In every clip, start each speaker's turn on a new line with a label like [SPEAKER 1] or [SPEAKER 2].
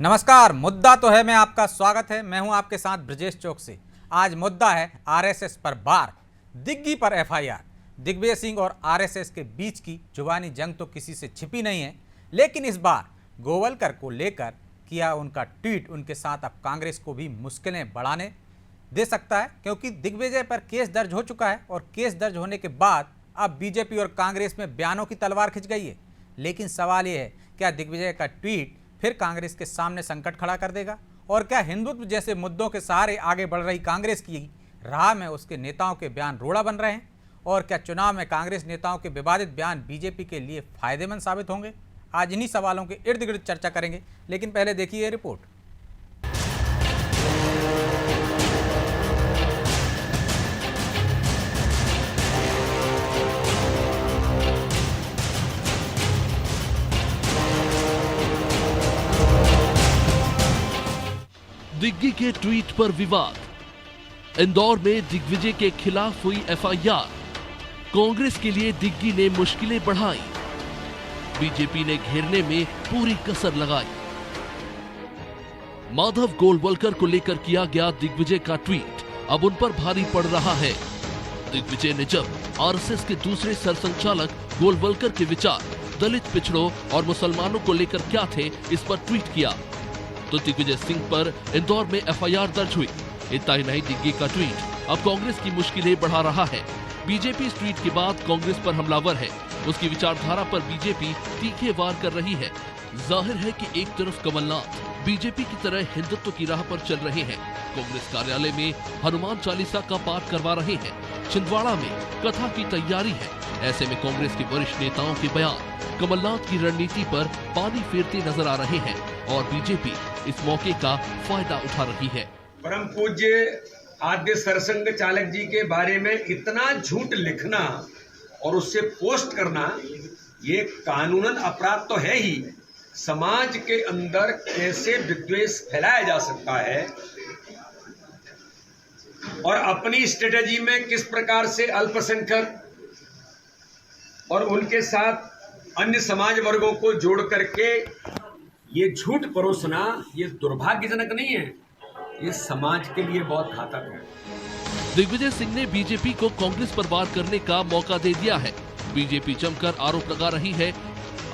[SPEAKER 1] नमस्कार। मुद्दा तो है मैं आपका स्वागत है। मैं हूं आपके साथ ब्रजेश चौक से। आज मुद्दा है आरएसएस पर बार, दिग्गी पर एफआईआर। दिग्विजय सिंह और आरएसएस के बीच की जुबानी जंग तो किसी से छिपी नहीं है, लेकिन इस बार गोवलकर को लेकर किया उनका ट्वीट उनके साथ अब कांग्रेस को भी मुश्किलें बढ़ाने दे सकता है, क्योंकि दिग्विजय पर केस दर्ज हो चुका है और केस दर्ज होने के बाद अब बीजेपी और कांग्रेस में बयानों की तलवार खिंच गई है। लेकिन सवाल यह है, क्या दिग्विजय का ट्वीट फिर कांग्रेस के सामने संकट खड़ा कर देगा? और क्या हिंदुत्व जैसे मुद्दों के सहारे आगे बढ़ रही कांग्रेस की राह में उसके नेताओं के बयान रोड़ा बन रहे हैं? और क्या चुनाव में कांग्रेस नेताओं के विवादित बयान बीजेपी के लिए फायदेमंद साबित होंगे? आज इन्हीं सवालों के इर्द गिर्द चर्चा करेंगे, लेकिन पहले देखिए ये रिपोर्ट।
[SPEAKER 2] दिग्गी के ट्वीट पर विवाद। इंदौर में दिग्विजय के खिलाफ हुई एफआईआर। कांग्रेस के लिए दिग्गी ने मुश्किलें बढ़ाई। बीजेपी ने घेरने में पूरी कसर लगाई। माधव गोलवलकर को लेकर किया गया दिग्विजय का ट्वीट अब उन पर भारी पड़ रहा है। दिग्विजय ने जब आरएसएस के दूसरे सरसंघचालक गोलवलकर के विचार दलित पिछड़ों और मुसलमानों को लेकर क्या थे, इस पर ट्वीट किया तो दिग्विजय सिंह पर इंदौर में एफआईआर दर्ज हुई। इतना ही नहीं, दिग्गी का ट्वीट अब कांग्रेस की मुश्किलें बढ़ा रहा है। बीजेपी इस ट्वीट के बाद कांग्रेस पर हमलावर है। उसकी विचारधारा पर बीजेपी तीखे वार कर रही है। जाहिर है कि एक तरफ कमलनाथ बीजेपी की तरह हिंदुत्व की राह पर चल रहे हैं, कांग्रेस कार्यालय में हनुमान चालीसा का पाठ करवा रहे हैं, छिंदवाड़ा में कथा की तैयारी है। ऐसे में कांग्रेस के वरिष्ठ नेताओं के बयान कमलनाथ की रणनीति पर पानी फेरते नजर आ रहे हैं और बीजेपी इस मौके का फायदा उठा रही है।
[SPEAKER 3] परम पूज्य आद्य सरसंघ चालक जी के बारे में इतना झूठ लिखना और उससे पोस्ट करना, ये कानूनन अपराध तो है ही। समाज के अंदर कैसे विद्वेष फैलाया जा सकता है और अपनी स्ट्रेटेजी में किस प्रकार से अल्पसंख्यक और उनके साथ अन्य समाज वर्गों को जोड़ करके ये झूठ परोसना, ये दुर्भाग्यजनक नहीं है, ये समाज के लिए बहुत घातक है।
[SPEAKER 2] दिग्विजय सिंह ने बीजेपी को कांग्रेस पर वार करने का मौका दे दिया है। बीजेपी जमकर आरोप लगा रही है।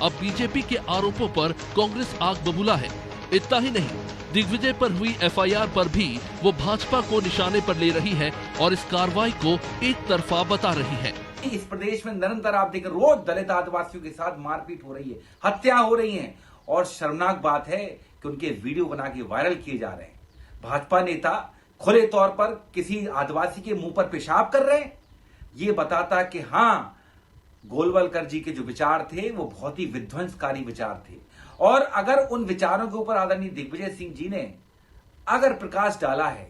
[SPEAKER 2] अब बीजेपी के आरोपों पर कांग्रेस आग बबूला है। इतना ही नहीं, दिग्विजय पर हुई एफआईआर पर भी वो भाजपा को निशाने पर ले रही है और इस कार्रवाई को एक तरफा बता रही है।
[SPEAKER 4] इस प्रदेश में निरंतर आप देख, रोज दलित आदिवासियों के साथ मारपीट हो रही है, हत्या हो रही है और शर्मनाक बात है कि उनके वीडियो बना के वायरल किए जा रहे हैं। भाजपा नेता खुले तौर पर किसी आदिवासी के मुंह पर पेशाब कर रहे हैं। ये बताता कि हाँ, गोलवलकर जी के जो विचार थे वो बहुत ही विध्वंसकारी विचार थे और अगर उन विचारों के ऊपर आदरणीय दिग्विजय सिंह जी ने अगर प्रकाश डाला है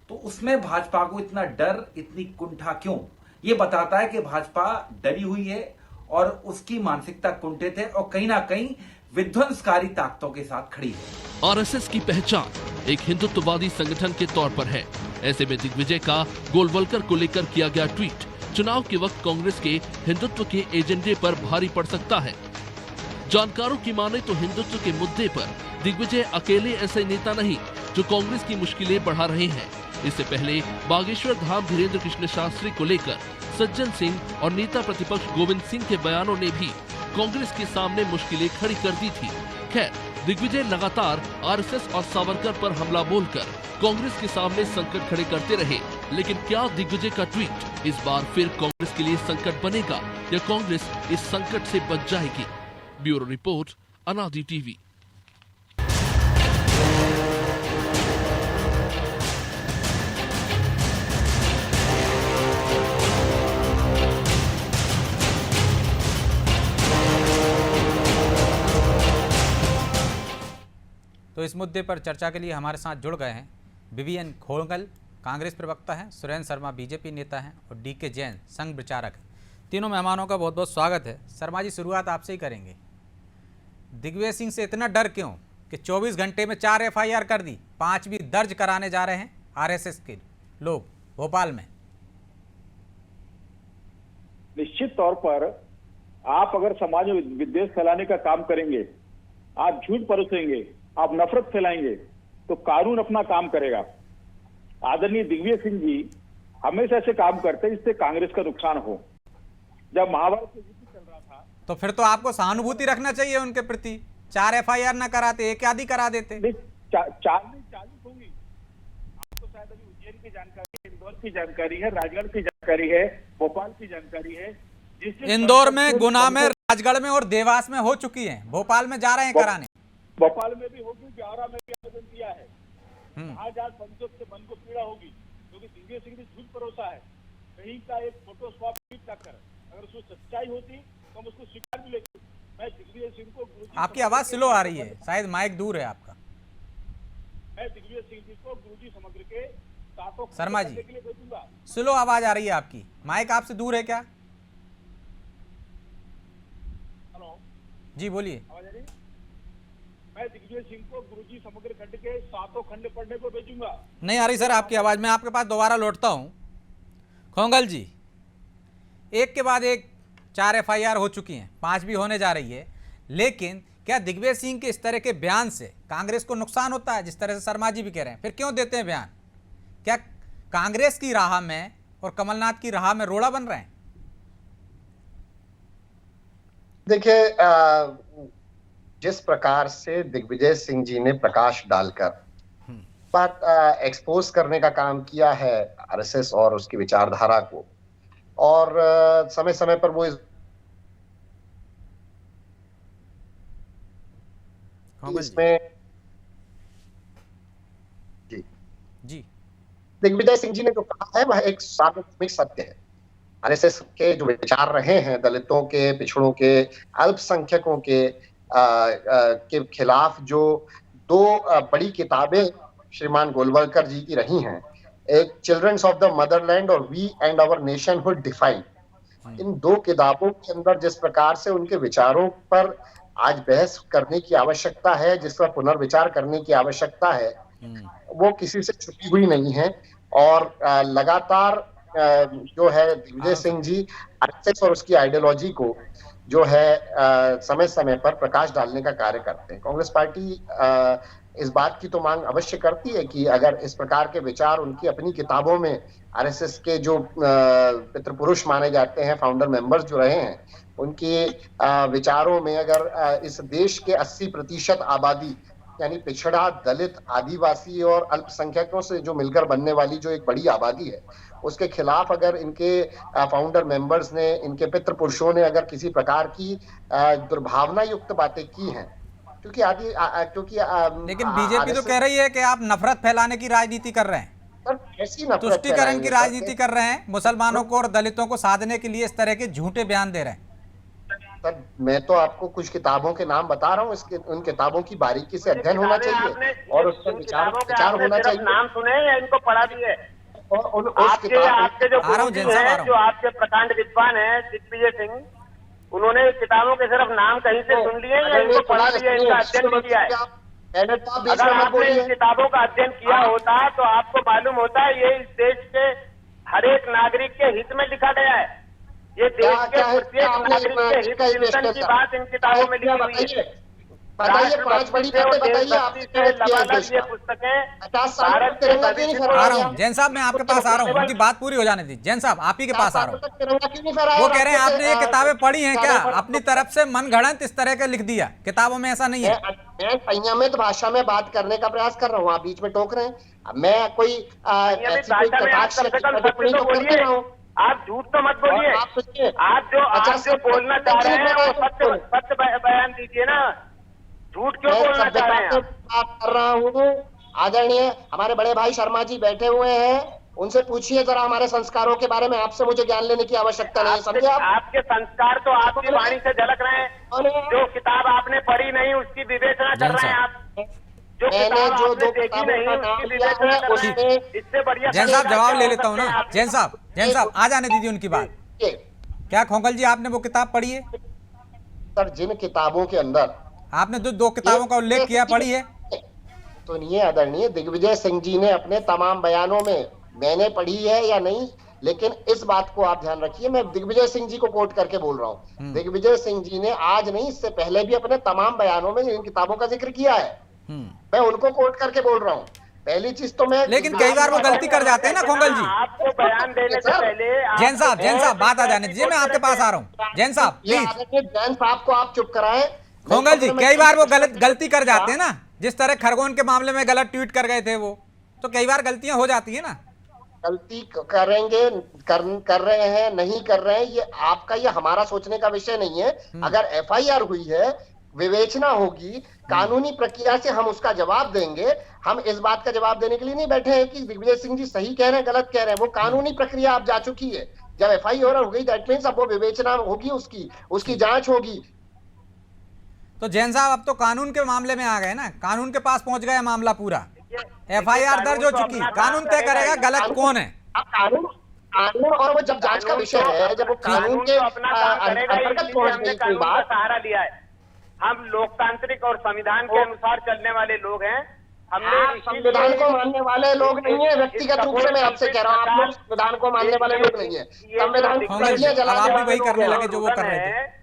[SPEAKER 4] तो उसमें भाजपा को इतना डर, इतनी कुंठा क्यों? ये बताता है कि भाजपा डरी हुई है और उसकी मानसिकता कुंठित है और कहीं ना कहीं विध्वंसकारी ताकतों के साथ खड़ी है।
[SPEAKER 2] आरएसएस की पहचान एक हिंदुत्ववादी संगठन के तौर पर है। ऐसे में दिग्विजय का गोलवलकर को लेकर किया गया ट्वीट चुनाव के वक्त कांग्रेस के हिंदुत्व के एजेंडे पर भारी पड़ सकता है। जानकारों की माने तो हिंदुत्व के मुद्दे पर दिग्विजय अकेले ऐसे नेता नहीं जो कांग्रेस की मुश्किलें बढ़ा रहे हैं। इससे पहले बागेश्वर धाम धीरेन्द्र कृष्ण शास्त्री को लेकर सज्जन सिंह और नेता प्रतिपक्ष गोविंद सिंह के बयानों ने भी कांग्रेस के सामने मुश्किलें खड़ी कर दी थी। खैर, दिग्विजय लगातार आरएसएस और सावरकर पर हमला बोलकर कांग्रेस के सामने संकट खड़े करते रहे, लेकिन क्या दिग्विजय का ट्वीट इस बार फिर कांग्रेस के लिए संकट बनेगा या कांग्रेस इस संकट से बच जाएगी? ब्यूरो रिपोर्ट, अनादि टीवी।
[SPEAKER 1] तो इस मुद्दे पर चर्चा के लिए हमारे साथ जुड़ गए हैं विवियन खोंगल, कांग्रेस प्रवक्ता हैं, सुरेंद्र शर्मा बीजेपी नेता हैं और डीके जैन संघ प्रचारक हैं। तीनों मेहमानों का बहुत बहुत स्वागत है। शर्मा जी, शुरुआत आपसे ही करेंगे। दिग्विजय सिंह से इतना डर क्यों कि 24 घंटे में 4 एफआईआर कर दी, 5 भी दर्ज कराने जा रहे हैं आरएसएस के लोग भोपाल में?
[SPEAKER 5] निश्चित तौर पर आप अगर समाज में विद्वेष फैलाने का काम करेंगे, आप झूठ परोसेंगे, आप नफरत फैलाएंगे तो कानून अपना काम करेगा। आदरणीय दिग्विजय सिंह जी हमेशा ऐसे काम करते हैं जिससे कांग्रेस का नुकसान हो। जब महाभारत में युद्ध चल रहा था
[SPEAKER 1] तो फिर तो आपको सहानुभूति रखना चाहिए उनके प्रति। 4 FIR ना कराते, एक आदि करा देते।
[SPEAKER 5] 40 होंगी। आपको शायद अभी उज्जैन की जानकारी है, इंदौर की जानकारी है, राजगढ़ की जानकारी है, भोपाल की जानकारी है।
[SPEAKER 1] इंदौर में, गुना में, राजगढ़ में और देवास में हो चुकी है। भोपाल में जा रहे हैं कराने।
[SPEAKER 5] भोपाल में भी होगी, ब्यावरा में भी आवेदन दिया है। आज संसद से मन को पीड़ा होगी क्योंकि दिग्विजय सिंह ने झूठ परोसा है। कहीं का एक फोटो स्वैप ट्वीट कर, अगर उसमें सच्चाई होती तो हम उसको स्वीकार भी लेते। मैं दिग्विजय सिंह को गुरुजी,
[SPEAKER 1] आपकी आवाज स्लो आ रही है, शायद माइक दूर है आपका।
[SPEAKER 5] मैं दिग्विजय सिंह जी को गुरुजी समग्र के साथों
[SPEAKER 1] शर्मा जी,
[SPEAKER 5] के लिए भेजूंगा।
[SPEAKER 1] स्लो आवाज आ रही है आपकी। माइक आपसे दूर है क्या?
[SPEAKER 5] हेलो
[SPEAKER 1] जी बोलिए।
[SPEAKER 5] आवाज आ रही है? मैं दिग्विजय सिंह को गुरुजी समग्र खंड के 7 खंड पढ़ने को भेजूंगा।
[SPEAKER 1] नहीं आ रही सर आपकी आवाज। मैं आपके पास दोबारा लौटता हूं। खोंगल जी, एक के बाद एक 4 FIR हो चुकी हैं, 5 भी होने जा रही है, लेकिन क्या दिग्विजय सिंह के इस तरह के बयान से कांग्रेस को नुकसान होता है, जिस तरह से शर्मा जी भी कह रहे हैं? फिर क्यों देते हैं बयान? क्या कांग्रेस की राह में और कमलनाथ की राह में रोड़ा बन रहे हैं?
[SPEAKER 6] देखिए, जिस प्रकार से दिग्विजय सिंह जी ने प्रकाश डालकर बात एक्सपोज करने का काम किया है आरएसएस और उसकी विचारधारा को, और समय समय पर वो इसमें
[SPEAKER 1] जी
[SPEAKER 6] दिग्विजय सिंह जी ने जो कहा है वह एक सार्वभौमिक सत्य है। आरएसएस के जो विचार रहे हैं दलितों के, पिछड़ों के, अल्पसंख्यकों के खिलाफ जो 2 बड़ी किताबें श्रीमान गोलवलकर जी की रही हैं, एक चिल्ड्रंस ऑफ द मदरलैंड और we and our nationhood defined, इन 2 किताबों के अंदर जिस प्रकार से उनके विचारों पर आज बहस करने की आवश्यकता है, जिस पर पुनर्विचार करने की आवश्यकता है, वो किसी से छुपी हुई नहीं है। और लगातार जो है दिग्विजय सिंह जी आरएसएस और उसकी आइडियोलॉजी को जो है समय समय पर प्रकाश डालने का कार्य करते हैं। कांग्रेस पार्टी इस बात की तो मांग अवश्य करती है कि अगर इस प्रकार के विचार उनकी अपनी किताबों में आरएसएस के जो पितृ पुरुष माने जाते हैं, फाउंडर मेंबर्स जो रहे हैं, उनके विचारों में अगर इस देश के 80% आबादी यानी पिछड़ा, दलित, आदिवासी और अल्पसंख्यकों से जो मिलकर बनने वाली जो एक बड़ी आबादी है, उसके खिलाफ अगर इनके फाउंडर मेंबर्स ने, इनके पितृ पुरुषों ने अगर किसी प्रकार की दुर्भावना युक्त बातें की हैं, क्योंकि
[SPEAKER 1] लेकिन बीजेपी तो कह रही है कि आप नफरत फैलाने की राजनीति कर रहे हैं,
[SPEAKER 6] ऐसी नफरत
[SPEAKER 1] तुष्टीकरण की राजनीति कर रहे हैं, मुसलमानों को और दलितों को साधने के लिए इस तरह के झूठे बयान दे रहे हैं।
[SPEAKER 6] सर, मैं तो आपको कुछ किताबों के नाम बता रहा हूँ, उन किताबों की बारीकी से अध्ययन होना चाहिए और उस पर विचार होना चाहिए।
[SPEAKER 7] नाम सुने या इनको पढ़ा भी है?
[SPEAKER 6] और
[SPEAKER 7] आपके जो गुरुजी हैं, जो आपके प्रकांड विद्वान हैं दिग्विजय सिंह, उन्होंने किताबों के सिर्फ नाम कहीं से सुन लिए या इनको पढ़ा भी है, इनका अध्ययन भी किया है? अगर आपने इन किताबों का अध्ययन किया होता तो आपको मालूम होता है ये इस देश के हर एक नागरिक के हित में लिखा गया है। ये देश के प्रत्येक नागरिक के हित चिंतन की बात इन किताबों में लिखी हुई है।
[SPEAKER 6] बताइए, 5 बड़ी बातें बताइए आपने।
[SPEAKER 7] ये पुस्तकें भारत के भविष्य
[SPEAKER 1] आ रहा हूँ जैन साहब, मैं आपके पास आ रहा हूँ, उनकी बात पूरी हो जाने दी। जैन साहब, आप ही के पास आ रहा हूँ। वो कह रहे हैं आपने ये किताबें पढ़ी हैं क्या? अपनी तरफ से मनगढ़ंत इस तरह का लिख दिया, किताबों में ऐसा नहीं है।
[SPEAKER 6] मैं संयमित भाषा में बात करने का प्रयास कर रहा हूँ, आप बीच में टोक रहे हैं। मैं कोई कटाक्ष टिप्पणी तो कर रहा हूँ।
[SPEAKER 7] आप झूठ तो मत बोलिए। आप जो बोलना चाह रहे हैं वो सत्य बयान दीजिए ना, झूठ क्यों बोलना चाह रहे हैं?
[SPEAKER 6] बात कर रहा हूँ। आदरणीय हमारे बड़े भाई शर्मा जी बैठे हुए हैं, उनसे पूछिए जरा हमारे संस्कारों के बारे में। आपसे मुझे ज्ञान लेने की आवश्यकता नहीं है, समझे आप?
[SPEAKER 7] आपके संस्कार तो आपकी वाणी से झलक रहे हैं। जो किताब आपने पढ़ी नहीं उसकी विवेचना कर रहे हैं आप। जो किताब आपने देखी नहीं उसकी विवेचना कर रहे हैं। इससे बढ़िया
[SPEAKER 1] जैन साहब जवाब ले लेता हूँ ना। जैन साहब आ जाने दीजिए उनकी बात। क्या खोंगल जी आपने वो किताब पढ़ी है?
[SPEAKER 6] सर, जिन किताबों के अंदर
[SPEAKER 1] आपने जो 2 किताबों का उल्लेख किया, पढ़ी है?
[SPEAKER 6] सुनिए आदरणीय, दिग्विजय सिंह जी ने अपने तमाम बयानों में, मैंने पढ़ी है या नहीं, लेकिन इस बात को आप ध्यान रखिए, मैं दिग्विजय सिंह जी को कोट करके बोल रहा हूँ। दिग्विजय सिंह जी ने आज नहीं, इससे पहले भी अपने तमाम बयानों में इन किताबों का जिक्र किया है। मैं उनको कोट करके बोल रहा हूँ। पहली चीज तो मैं,
[SPEAKER 1] लेकिन कई बार वो गलती कर जाते हैं ना खोंगल जी।
[SPEAKER 7] आपको बयान देने से पहले
[SPEAKER 1] जैन साहब बात आ जाने दीजिए, मैं आपके पास आ रहा हूँ। जैन साहब प्लीज।
[SPEAKER 6] जैन साहब को आप चुप कराएं।
[SPEAKER 1] खोंगल जी, कई बार वो गलती कर जाते हैं ना, जिस तरह खरगोन के मामले में गलत ट्वीट कर गए थे वो, तो कई बार गलतियां हो जाती है ना।
[SPEAKER 6] गलती करेंगे, कर रहे हैं, नहीं कर रहे हैं, ये आपका, ये हमारा सोचने का विषय नहीं है। अगर एफआईआर हुई है, विवेचना होगी, कानूनी प्रक्रिया से हम उसका जवाब देंगे। हम इस बात का जवाब देने के लिए नहीं बैठे हैं कि दिग्विजय सिंह जी सही कह रहे हैं, गलत कह रहे हैं। वो कानूनी प्रक्रिया अब जा चुकी है। जब एफआईआर हो गई, दैट मींस अब वो विवेचना होगी, उसकी जांच होगी।
[SPEAKER 1] तो जैन साहब अब तो कानून के मामले में आ गए ना, कानून के पास पहुंच गया मामला पूरा। एफआईआर दर्ज हो चुकी, कानून तय करेगा गलत कौन है।
[SPEAKER 6] अब कानून और वो जब जांच का विषय है, जब वो कानून के अंतर्गत पहुंच गई कोई बात,
[SPEAKER 7] सहारा लिया है। हम लोकतांत्रिक और संविधान के अनुसार चलने वाले लोग हैं। हमने
[SPEAKER 6] संविधान को मानने वाले लोग नहीं है। व्यक्तिगत रूप से मैं आपसे कह रहा हूँ, आप लोग संविधान को मानने वाले लोग नहीं है। संविधान
[SPEAKER 1] आप भी वही करने लगे जो वो कर रहे थे।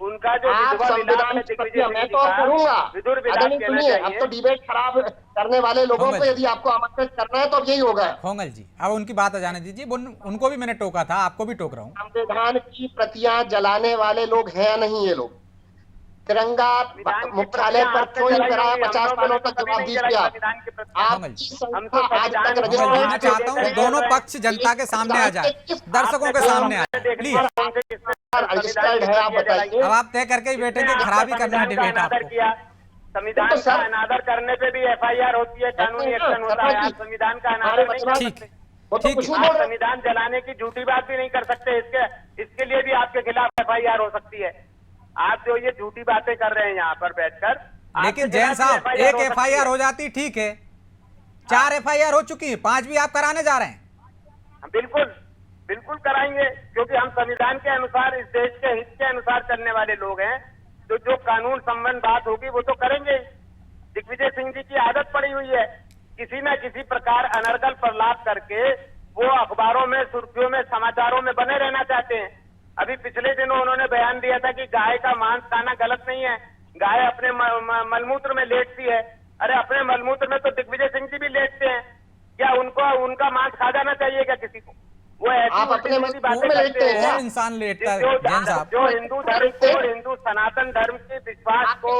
[SPEAKER 7] उनका जो
[SPEAKER 6] संविधान मैं तो करूंगा। सुनिए, अब तो डिबेट खराब करने वाले लोगों को यदि आपको आमंत्रित करना है तो अब यही होगा।
[SPEAKER 1] खोंगल जी, अब उनकी बात जाने दीजिए। उनको भी मैंने टोका था, आपको भी टोक रहा हूँ।
[SPEAKER 6] संविधान की प्रतियां जलाने वाले लोग हैं या नहीं ये लोग? तिरंगा मुख्यालय पर क्यों नहीं कराया? 50 दिनों तक जवाब दीजिए आप। आपकी संस्था आज तक रजिस्टर्ड।
[SPEAKER 1] मैं चाहता हूँ दोनों पक्ष जनता के सामने आ जाए, दर्शकों के सामने आ जाए प्लीज।
[SPEAKER 6] रजिस्टर्ड है, आप बताइए।
[SPEAKER 1] अब आप तय करके ही बैठेंगे, खराबी करना है डिबेट आपको।
[SPEAKER 7] संविधान का अनादर करने पे भी एफआईआर होती है, कानूनी एक्शन होता है। आप संविधान का अनादर नहीं कर सकते। आप संविधान जलाने की झूठी बात भी नहीं कर सकते। इसके लिए भी आपके खिलाफ एफआईआर हो सकती है। आप जो ये झूठी बातें कर रहे हैं यहाँ पर बैठकर।
[SPEAKER 1] लेकिन जैन साहब, एक एफआईआर हो जाती ठीक है, 4 एफआईआर हो चुकी है, 5 भी आप कराने जा रहे हैं।
[SPEAKER 7] बिल्कुल कराएंगे, क्योंकि हम संविधान के अनुसार, इस देश के हित के अनुसार चलने वाले लोग हैं। तो जो कानून संबंध बात होगी वो तो करेंगे। दिग्विजय सिंह जी की आदत पड़ी हुई है किसी न किसी प्रकार अनर्गल प्रलाप करके वो अखबारों में, सुर्खियों में, समाचारों में बने रहना चाहते हैं। अभी पिछले दिनों उन्होंने बयान दिया था कि गाय का मांस खाना गलत नहीं है, गाय अपने मलमूत्र में लेटती है। अरे अपने मलमूत्र में तो दिग्विजय सिंह जी भी लेटते हैं, क्या उनका मांस खा जाना चाहिए क्या किसी को? वो
[SPEAKER 6] आप अपने बातें करते हैं।
[SPEAKER 1] कौन इंसान लेटता है जैन साहब?
[SPEAKER 7] जो हिंदू धर्म को, हिंदू सनातन धर्म के विश्वास को,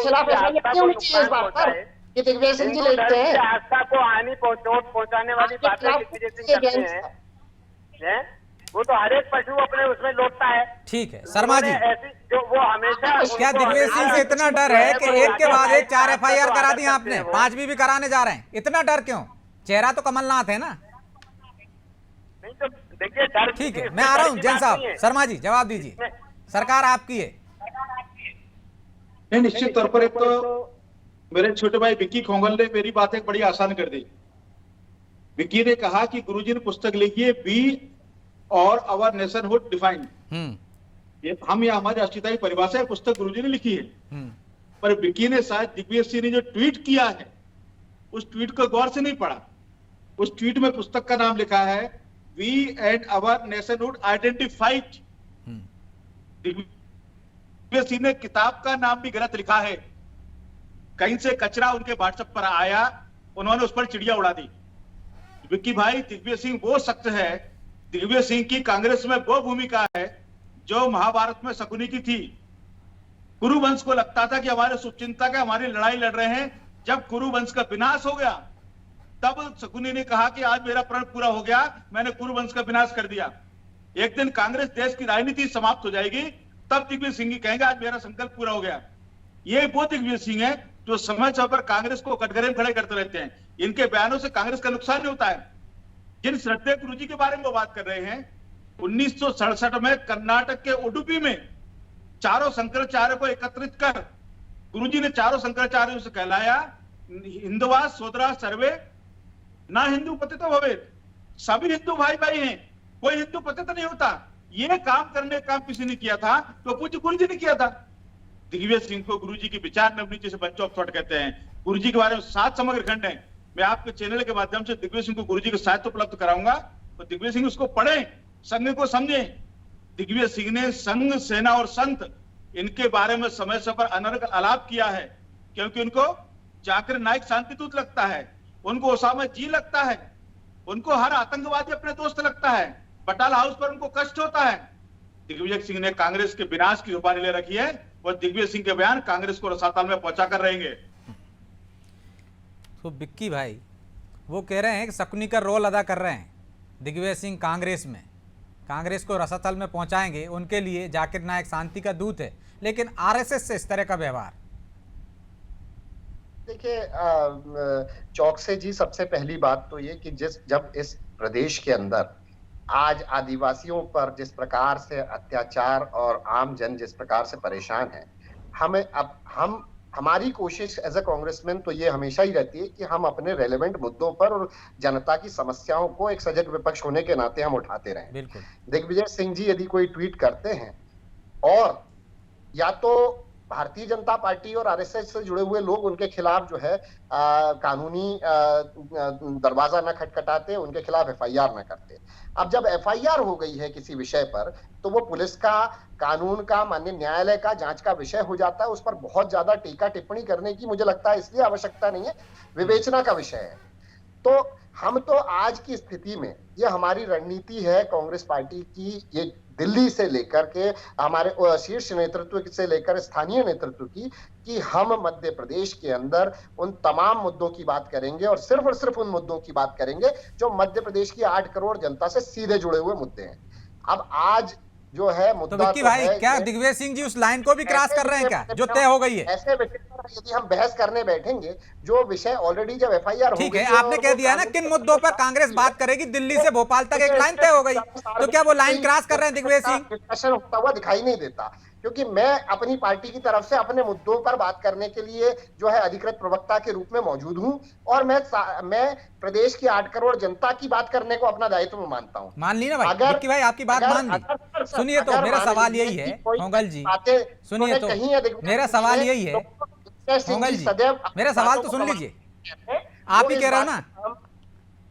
[SPEAKER 6] दिग्विजय सिंह जी लेटते हैं,
[SPEAKER 7] आस्था को हानि पहुंचाने वाली बातें दिग्विजय सिंह करते हैं। वो तो हर एक पशु अपने उसमें लौटता है।
[SPEAKER 1] ठीक है शर्मा जी,
[SPEAKER 7] ऐसी जो वो हमेशा,
[SPEAKER 1] क्या दिग्विजय सिंह से इतना डर है कि एक के बाद एक 4 एफआईआर करा दी आपने, 5 भी कराने जा रहे हैं? इतना डर क्यों? चेहरा तो कमलनाथ है ना।
[SPEAKER 7] नहीं तो देखिए डर।
[SPEAKER 1] ठीक है, मैं आ रहा हूँ जैन साहब। शर्मा जी जवाब दीजिए, सरकार आपकी है।
[SPEAKER 8] नहीं, निश्चित तौर पर एक तो मेरे छोटे भाई विक्की खोंगल ने मेरी बात एक बड़ी आसान कर दी। विक्की ने कहा कि गुरुजी ने पुस्तक लिखी है, बी और आवर नेशनहुड डिफाइंड। ये हम या हमारी राष्ट्रीयता की परिभाषा है, पुस्तक गुरुजी ने लिखी है। पर विक्की ने शायद दिग्विजय सिंह ने जो ट्वीट किया है उस ट्वीट को गौर से नहीं पढ़ा। उस ट्वीट में पुस्तक का नाम लिखा है V and our nationhood identified. Digvijaya Singh ने किताब का नाम भी गलत लिखा है। कहीं से कचरा उनके व्हाट्सएप पर आया, उन्होंने उस पर चिड़िया उड़ा दी। विक्की भाई, दिग्विजय सिंह वो शख्स है, दिग्विजय सिंह की कांग्रेस में वो भूमिका है जो महाभारत में शकुनी की थी। कुरुवंश को लगता था कि हमारे शुभचिंतक हमारी लड़ाई लड़ रहे हैं। जब कुरुवंश का विनाश हो गया तब शकुनी ने कहा कि आज मेरा प्रण पूरा हो गया, मैंने कुरुवंश का विनाश कर दिया। एक दिन कांग्रेस देश की राजनीति समाप्त हो जाएगी, तब दिग्विजय सिंह कहेंगे आज मेरा संकल्प पूरा हो गया। ये वो दिग्विजय सिंह है जो समय समय पर कांग्रेस को कटघरे में खड़े करते रहते हैं। इनके बयानों से कांग्रेस का नुकसान नहीं होता है। जिन श्रद्धेय गुरुजी के बारे में वो बात कर रहे हैं, 1967 में कर्नाटक के उडुपी में चारों शंकराचार्य को एकत्रित कर गुरुजी ने चारों शंकराचार्यों से कहलाया, हिंदवा सोदरा सर्वे ना हिंदू पतितो भवेत्। सभी हिंदू भाई भाई हैं, कोई हिंदू पतित नहीं होता। ये काम करने का काम किसी ने किया था तो पूज्य गुरुजी ने किया था। दिग्विजय सिंह को गुरुजी की विचार नवनी जिसे बंच ऑफ थॉट कहते हैं। गुरुजी के बारे में 7 समग्र खंड है। मैं आपके चैनल के माध्यम से दिग्विजय सिंह को गुरुजी के साहित्य उपलब्ध कराऊंगा, तो दिग्विजय सिंह उसको पढ़ें, संघ को समझें। दिग्विजय सिंह ने संघ, सेना और संत इनके बारे में समय समय पर अनर्गल आलाप किया है, क्योंकि उनको जाकिर नाइक शांतिदूत लगता है, उनको ओसामा जी लगता है, उनको हर आतंकवादी अपने दोस्त लगता है, बटाला हाउस पर उनको कष्ट होता है। दिग्विजय सिंह ने कांग्रेस के विनाश की जुबानी ले रखी है और दिग्विजय सिंह के बयान कांग्रेस को रसातल में पहुंचा कर रहेंगे।
[SPEAKER 1] तो बिक्की भाई वो कह रहे हैं कि शकुनी का रोल अदा कर रहे हैं दिग्विजय सिंह कांग्रेस में, कांग्रेस को रसातल में पहुंचाएंगे, उनके लिए जाकिर नाइक शांति का दूत है, लेकिन आरएसएस से इस तरह का व्यवहार।
[SPEAKER 6] देखिए चौकसे जी, सबसे पहली बात तो ये कि जब इस प्रदेश के अंदर आज आदिवासियों पर जिस प्रकार से अत्याचार और आम जन जिस प्रकार से परेशान है, हमारी कोशिश एज अ कांग्रेसमैन तो ये हमेशा ही रहती है कि हम अपने रेलेवेंट मुद्दों पर और जनता की समस्याओं को एक सजग विपक्ष होने के नाते हम उठाते रहें।
[SPEAKER 1] बिल्कुल।
[SPEAKER 6] दिग्विजय सिंह जी यदि कोई ट्वीट करते हैं और या तो भारतीय जनता पार्टी और आरएसएस से जुड़े हुए लोग उनके खिलाफ जो है कानूनी दरवाजा न खटखटाते, उनके खिलाफ एफआईआर न करते। अब जब एफआईआर हो गई है किसी विषय पर तो वो पुलिस का, कानून का, माननीय न्यायालय का जांच का विषय हो जाता है। उस पर बहुत ज्यादा टीका टिप्पणी करने की मुझे लगता है इसलिए आवश्यकता नहीं है, विवेचना का विषय है। तो हम तो आज की स्थिति में, ये हमारी रणनीति है कांग्रेस पार्टी की, ये दिल्ली से लेकर के हमारे शीर्ष नेतृत्व से लेकर स्थानीय नेतृत्व की, कि हम मध्य प्रदेश के अंदर उन तमाम मुद्दों की बात करेंगे और सिर्फ उन मुद्दों की बात करेंगे जो मध्य प्रदेश की 8 करोड़ जनता से सीधे जुड़े हुए मुद्दे हैं। अब आज जो है मुद्दा
[SPEAKER 1] तो विक्की भाई, क्या दिग्विजय सिंह जी उस लाइन को भी क्रॉस कर रहे हैं क्या, जो तय हो गई है?
[SPEAKER 6] ऐसे विषय पर यदि हम बहस करने बैठेंगे, जो विषय ऑलरेडी जब एफआईआर हो गई,
[SPEAKER 1] ठीक है, आपने कह दिया ना किन मुद्दों पर कांग्रेस बात करेगी, दिल्ली से भोपाल तक एक लाइन तय हो गई, तो क्या वो लाइन क्रॉस कर रहे हैं दिग्विजय सिंह?
[SPEAKER 6] डिस्कशन होता हुआ दिखाई नहीं देता, क्योंकि मैं अपनी पार्टी की तरफ से अपने मुद्दों पर बात करने के लिए जो है अधिकृत प्रवक्ता के रूप में मौजूद हूं और मैं प्रदेश की 8 करोड़ जनता की बात करने को अपना दायित्व मानता हूं।
[SPEAKER 1] मान ली ना भाई, विक्की भाई आपकी बात मान ली। सुनिए तो मेरा सवाल यही है होंगल जी, सुनिए तो मेरा सवाल यही है होंगल जी, मेरा सवाल तो सुन लीजिए। आप ही कह रहे हो ना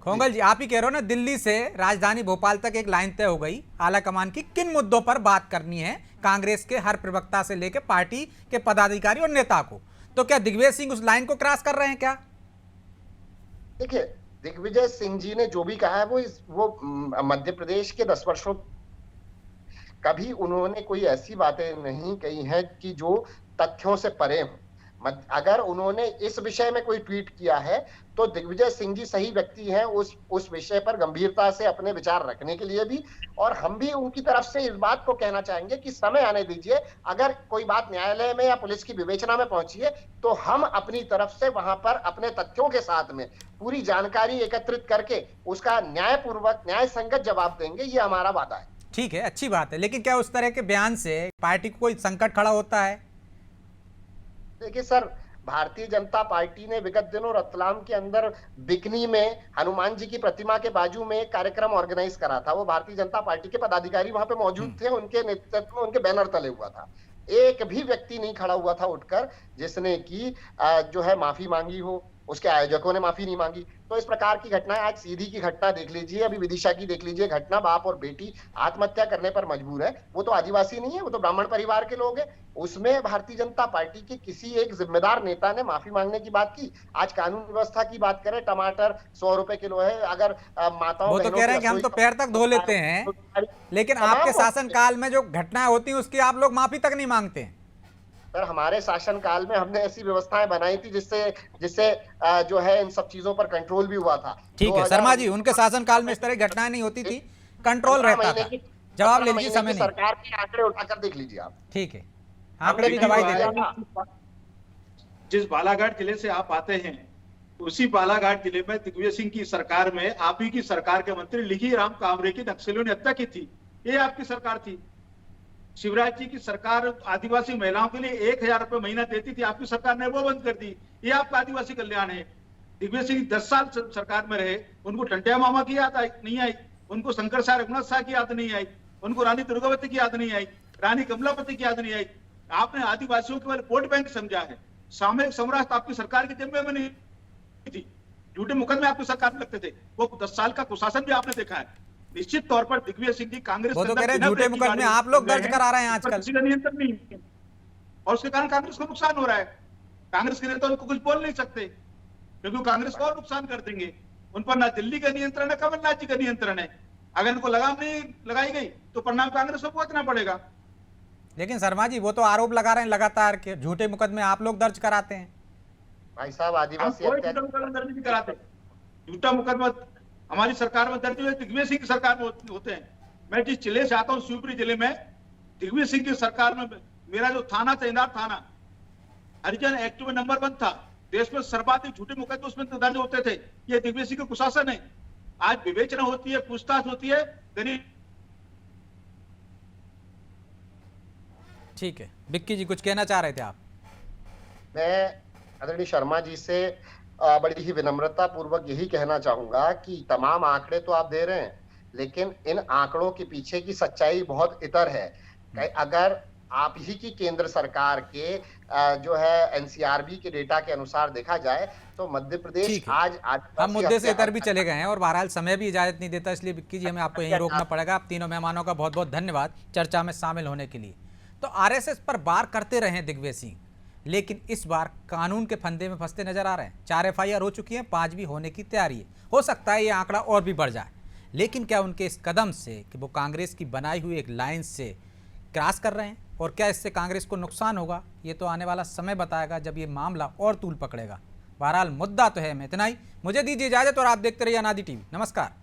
[SPEAKER 1] खोंगल जी, आप ही कह रहे हो ना दिल्ली से राजधानी भोपाल तक एक लाइन तय हो गई आला कमान की, किन मुद्दों पर बात करनी है कांग्रेस के हर प्रवक्ता से लेकर पार्टी के पदाधिकारी और नेता को, तो क्या दिग्विजय सिंह उस लाइन को क्रॉस कर रहे हैं क्या?
[SPEAKER 6] देखिए, दिग्विजय सिंह जी ने जो भी कहा है वो मध्य प्रदेश के 10 वर्षों कभी उन्होंने कोई ऐसी बातें नहीं कही हैं कि जो तथ्यों से परे हों। अगर उन्होंने इस विषय में कोई ट्वीट किया है तो दिग्विजय सिंह जी सही व्यक्ति हैं उस विषय पर गंभीरता से अपने विचार रखने के लिए भी, और हम भी उनकी तरफ से इस बात को कहना चाहेंगे कि समय आने दीजिए। अगर कोई बात न्यायालय में या पुलिस की विवेचना में पहुंची है तो हम अपनी तरफ से वहां पर अपने तथ्यों के साथ में पूरी जानकारी एकत्रित करके उसका न्यायपूर्वक, न्याय संगत जवाब देंगे, ये हमारा वादा है।
[SPEAKER 1] ठीक है, अच्छी बात है, लेकिन क्या उस तरह के बयान से पार्टी को कोई संकट खड़ा होता है?
[SPEAKER 6] देखिए सर, भारतीय जनता पार्टी ने विगत दिनों रतलाम के अंदर बिकनी में हनुमान जी की प्रतिमा के बाजू में एक कार्यक्रम ऑर्गेनाइज करा था। वो भारतीय जनता पार्टी के पदाधिकारी वहां पे मौजूद थे, उनके नेतृत्व में उनके बैनर तले हुआ था। एक भी व्यक्ति नहीं खड़ा हुआ था उठकर जिसने की जो है माफी मांगी हो, उसके आयोजकों ने माफी नहीं मांगी। तो इस प्रकार की घटनाएं, आज सीधी की घटना देख लीजिए, अभी विदिशा की देख लीजिए घटना, बाप और बेटी आत्महत्या करने पर मजबूर है। वो तो आदिवासी नहीं है, वो तो ब्राह्मण परिवार के लोग हैं। उसमें भारतीय जनता पार्टी के किसी एक जिम्मेदार नेता ने माफी मांगने की बात की। आज कानून व्यवस्था की बात करें, टमाटर 100 रुपए किलो है, अगर माताओं,
[SPEAKER 1] वो तो कह रहे हैं कि हम तो पैर तक धो लेते हैं, लेकिन आपके शासनकाल में जो घटनाएं होती हैं उसकी आप लोग माफी तक नहीं मांगते हैं।
[SPEAKER 6] सर, हमारे शासनकाल में हमने ऐसी व्यवस्थाएं बनाई थी जिससे जो है इन सब चीजों पर कंट्रोल भी हुआ था।
[SPEAKER 1] ठीक है शर्मा जी, उनके शासनकाल में इस तरह की घटनाएं नहीं होती थी, कंट्रोल रहता था। जवाब ले लीजिए, समय नहीं।
[SPEAKER 6] सरकार के आंकड़े उठाकर देख लीजिए आप।
[SPEAKER 1] ठीक है, आंकड़े भी गवाही देते हैं।
[SPEAKER 8] जिस बालाघाट जिले से आप आते हैं, उसी बालाघाट जिले में दिग्विजय सिंह की सरकार में आप ही की सरकार के मंत्री लिखी राम कामरे की नक्सलियों ने हत्या की थी। ये आपकी सरकार थी। शिवराज जी की सरकार आदिवासी महिलाओं के लिए 1000 रुपए महीना देती थी, आपकी सरकार ने वो बंद कर दी। ये आपका आदिवासी कल्याण है। दिग्विजय सिंह 10 साल सरकार में रहे, उनको टंटिया मामा की याद नहीं आई, उनको शंकर शाह रघुनाथ शाह की याद नहीं आई, उनको रानी दुर्गावती की याद नहीं आई, रानी कमलापति की याद नहीं आई। आपने आदिवासियों केवल वोट बैंक समझा है। सामूहिक स्वराज आपकी सरकार के जिम्मे में नहीं थी। झूठे मुकदमे आपकी सरकार में लगते थे। वो 10 साल का कुशासन भी आपने देखा है। निश्चित तौर पर दिग्विजय सिंह जी कांग्रेस
[SPEAKER 1] वो तो कह रहे हैं झूठे मुकदमे आप लोग दर्ज करा रहे हैं आजकल,
[SPEAKER 8] किसी का नियंत्रण नहीं है और उसके कारण कांग्रेस को नुकसान हो रहा है। कांग्रेस के नेता उनको कुछ बोल नहीं सकते, क्योंकि वो कांग्रेस को और नुकसान कर देंगे। उन पर ना दिल्ली का नियंत्रण है, कमलनाथ जी का नियंत्रण है। अगर इनको लगाम नहीं लगाई गई तो परिणाम कांग्रेस को भुगतना पड़ेगा।
[SPEAKER 1] लेकिन शर्मा जी वो तो आरोप लगा रहे हैं लगातार कि झूठे मुकदमे आप लोग दर्ज कराते हैं।
[SPEAKER 6] भाई साहब,
[SPEAKER 8] हम
[SPEAKER 6] आदिवासी
[SPEAKER 8] कोई झूठा मुकदमा दर्ज नहीं कराते। झूठा मुकदमा हमारी सरकार में दर्ज हुए दिग्विजय सिंह की सरकार में होते हैं। मैं जिस जिले से आता हूँ, शिवपुरी जिले में, दिग्विजय सिंह की सरकार में मेरा जो थाना था, इंदार थाना, हरिजन एक्ट में नंबर 1 था। देश में सर्वाधिक झूठे मुकदमे उसमें दर्ज होते थे। ये दिग्विजय सिंह का कुशासन है। आज विवेचना होती है, पूछताछ होती है।
[SPEAKER 1] ठीक है, विक्की जी कुछ कहना चाह रहे थे आप?
[SPEAKER 6] मैं आदरणीय शर्मा जी से बड़ी ही विनम्रता पूर्वक यही कहना चाहूंगा कि तमाम आंकड़े तो आप दे रहे हैं, लेकिन इन आंकड़ों के पीछे की सच्चाई बहुत इतर है। अगर आप ही की केंद्र सरकार के जो है एनसीआरबी के डेटा के अनुसार देखा जाए तो मध्य प्रदेश आज
[SPEAKER 1] हम मुद्दे से इतर भी चले गए हैं और बहरहाल समय भी इजाजत नहीं देता, इसलिए विक्की जी हमें आपको यहीं रोकना पड़ेगा। आप तीनों मेहमानों का बहुत बहुत धन्यवाद चर्चा में शामिल होने के लिए। तो आरएसएस पर वार करते रहे दिग्विजय सिंह, लेकिन इस बार कानून के फंदे में फंसते नजर आ रहे हैं। 4 एफआईआर हो चुकी हैं, 5 भी होने की तैयारी है। हो सकता है ये आंकड़ा और भी बढ़ जाए, लेकिन क्या उनके इस कदम से कि वो कांग्रेस की बनाई हुई एक लाइन से क्रॉस कर रहे हैं, और क्या इससे कांग्रेस को नुकसान होगा, ये तो आने वाला समय बताएगा जब ये मामला और तूल पकड़ेगा। बहरहाल मुद्दा तो है। मैं इतना ही, मुझे दीजिए इजाजत और आप देखते रहिए अनादि टीवी। नमस्कार।